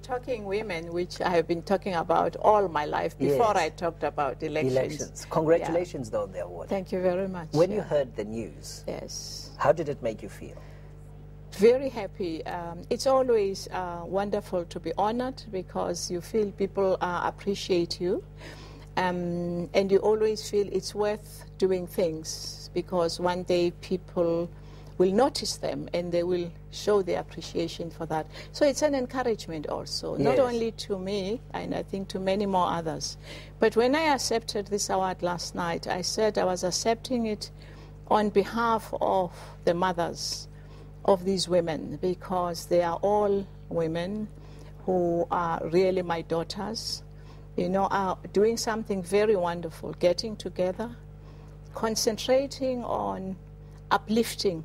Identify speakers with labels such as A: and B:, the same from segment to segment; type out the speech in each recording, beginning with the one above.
A: Talking women, which I have been talking about all my life before I talked about elections.
B: Congratulations though on the award.
A: Thank you very much.
B: When you heard the news, how did it make you feel?
A: Very happy. It's always wonderful to be honored because you feel people appreciate you, and you always feel it's worth doing things because one day people will notice them and they will show their appreciation for that. So it's an encouragement also, not only to me, and I think to many more others. But when I accepted this award last night, I said I was accepting it on behalf of the mothers of these women because they are all women who are really my daughters, you know, are doing something very wonderful, getting together, concentrating on uplifting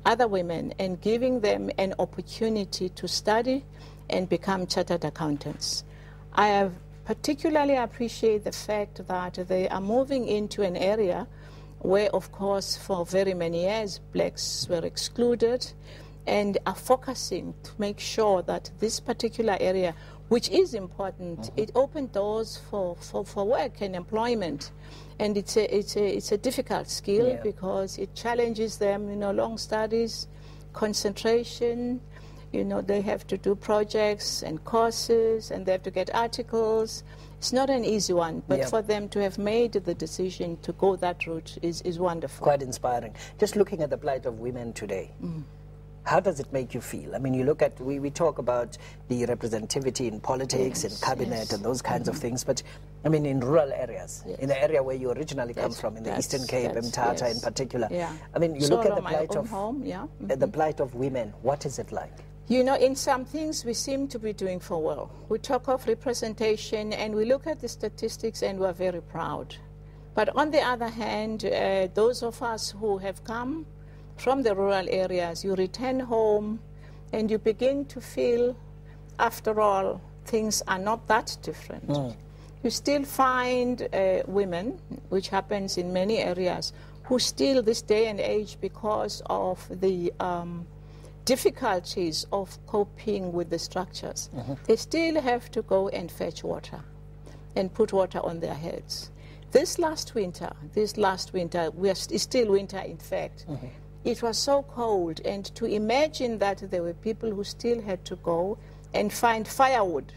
A: other women and giving them an opportunity to study and become chartered accountants. I have particularly appreciate the fact that they are moving into an area where, of course, for very many years, blacks were excluded, and are focusing to make sure that this particular area, which is important, it opened doors for work and employment. And it's a difficult skill because it challenges them, you know, long studies, concentration, you know, they have to do projects and courses and they have to get articles. It's not an easy one, but for them to have made the decision to go that route is wonderful.
B: Quite inspiring. Just looking at the plight of women today, how does it make you feel? I mean, you look at, we talk about the representativity in politics and cabinet and those kinds of things, but I mean, in rural areas, in the area where you originally come from, in the Eastern Cape, Mthatha in particular. I mean, you look at the plight of the plight of women. What is it like?
A: You know, in some things we seem to be doing for well. We talk of representation and we look at the statistics and we're very proud. But on the other hand, those of us who have come from the rural areas, you return home and you begin to feel, after all, things are not that different. You still find women, which happens in many areas, who still this day and age, because of the difficulties of coping with the structures, they still have to go and fetch water and put water on their heads. This last winter, it's still winter in fact, it was so cold, and to imagine that there were people who still had to go and find firewood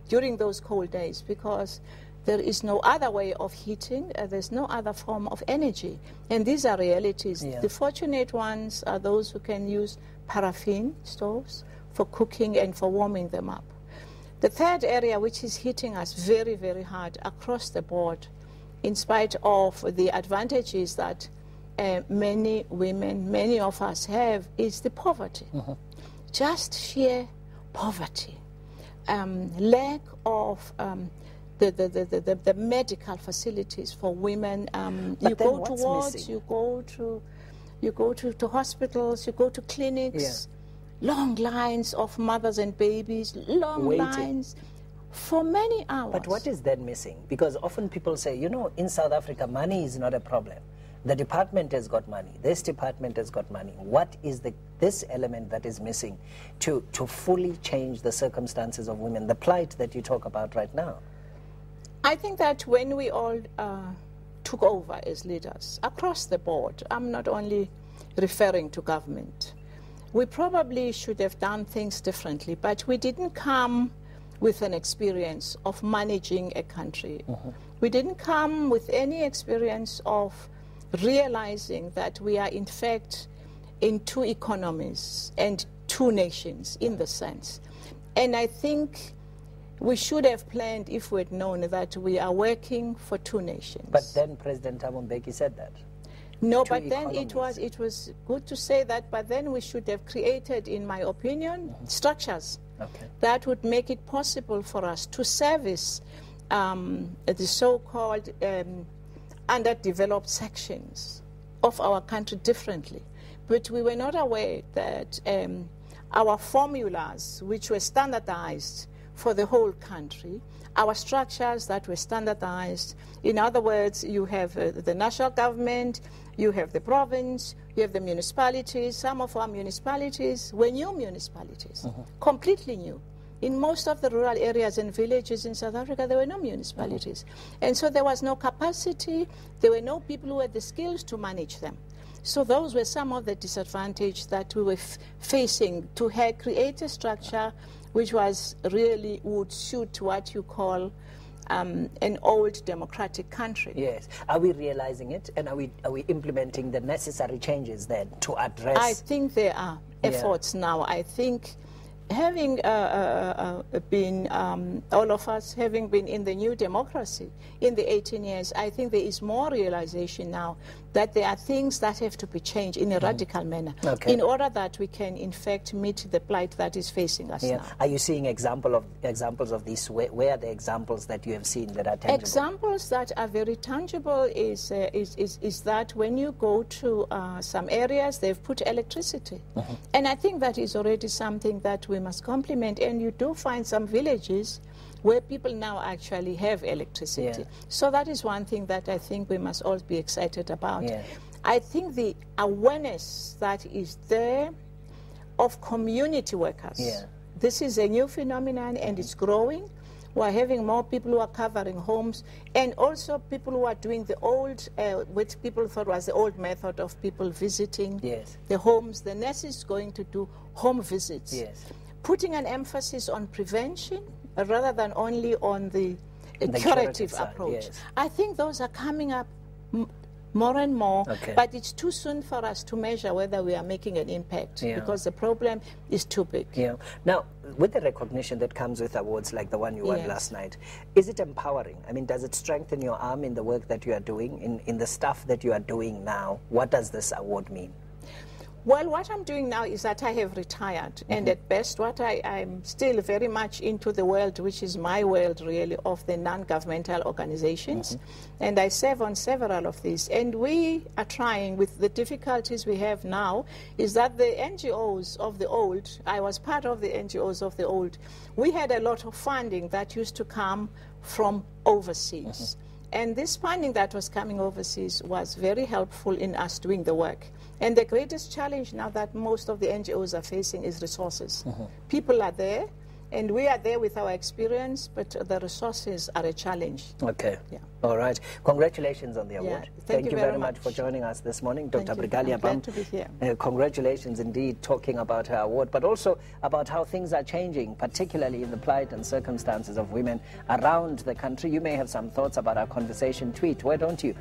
A: during those cold days because there is no other way of heating, there's no other form of energy. And these are realities. The fortunate ones are those who can use paraffin stoves for cooking and for warming them up. The third area, which is hitting us very, very hard across the board, in spite of the advantages that many women, many of us have, is the poverty. Just sheer poverty. Lack of the medical facilities for women. You go to wards, you go to hospitals, you go to clinics, long lines of mothers and babies, long lines for many hours.
B: But what is then missing? Because often people say, you know, in South Africa, money is not a problem. The department has got money. This department has got money. What is this element that is missing to fully change the circumstances of women, the plight that you talk about right now?
A: I think that when we all took over as leaders across the board, I'm not only referring to government, we probably should have done things differently, but we didn't come with an experience of managing a country. We didn't come with any experience of realizing that we are in fact in two economies and two nations in the sense. And I think we should have planned if we had known that we are working for two nations.
B: But then President Thabo Mbeki said that.
A: No, but then it was good to say that, but then we should have created, in my opinion, structures that would make it possible for us to service the so-called underdeveloped sections of our country differently. But we were not aware that our formulas, which were standardized for the whole country, our structures that were standardized, in other words, you have the national government, you have the province, you have the municipalities. Some of our municipalities were new municipalities, completely new. In most of the rural areas and villages in South Africa, there were no municipalities. And so there was no capacity, there were no people who had the skills to manage them. So those were some of the disadvantages that we were facing, to create a structure which was really would suit what you call an old democratic country.
B: Yes. Are we realizing it, and are we implementing the necessary changes then to address?
A: I think there are efforts now. I think having been, all of us having been in the new democracy in the 18 years, I think there is more realization now that there are things that have to be changed in a radical manner in order that we can, in fact, meet the plight that is facing us now.
B: Are you seeing examples of this? Where are the examples that you have seen that are tangible?
A: Examples that are very tangible is that when you go to some areas, they've put electricity. And I think that is already something that we must compliment. And you do find some villages where people now actually have electricity. So that is one thing that I think we must all be excited about. I think the awareness that is there of community workers. This is a new phenomenon, and it's growing. We're having more people who are covering homes, and also people who are doing the old, which people thought was the old method of people visiting the homes. The nurse is going to do home visits, putting an emphasis on prevention rather than only on the curative approach. I think those are coming up more and more, but it's too soon for us to measure whether we are making an impact because the problem is too big.
B: Now, with the recognition that comes with awards like the one you won last night, is it empowering? I mean, does it strengthen your arm in the work that you are doing, in the stuff that you are doing now? What does this award mean?
A: Well, what I'm doing now is that I have retired, and at best what I'm still very much into the world, which is my world really, of the non-governmental organizations, and I serve on several of these. And we are trying, with the difficulties we have now, is that the NGOs of the old, I was part of the NGOs of the old, we had a lot of funding that used to come from overseas. And this funding that was coming overseas was very helpful in us doing the work. And the greatest challenge now that most of the NGOs are facing is resources. People are there, and we are there with our experience, but the resources are a challenge.
B: All right. Congratulations on the award. Thank you very much for joining us this morning, Dr. Brigalia.
A: Glad to be here.
B: Congratulations indeed, talking about her award, but also about how things are changing, particularly in the plight and circumstances of women around the country. You may have some thoughts about our conversation. Tweet, why don't you?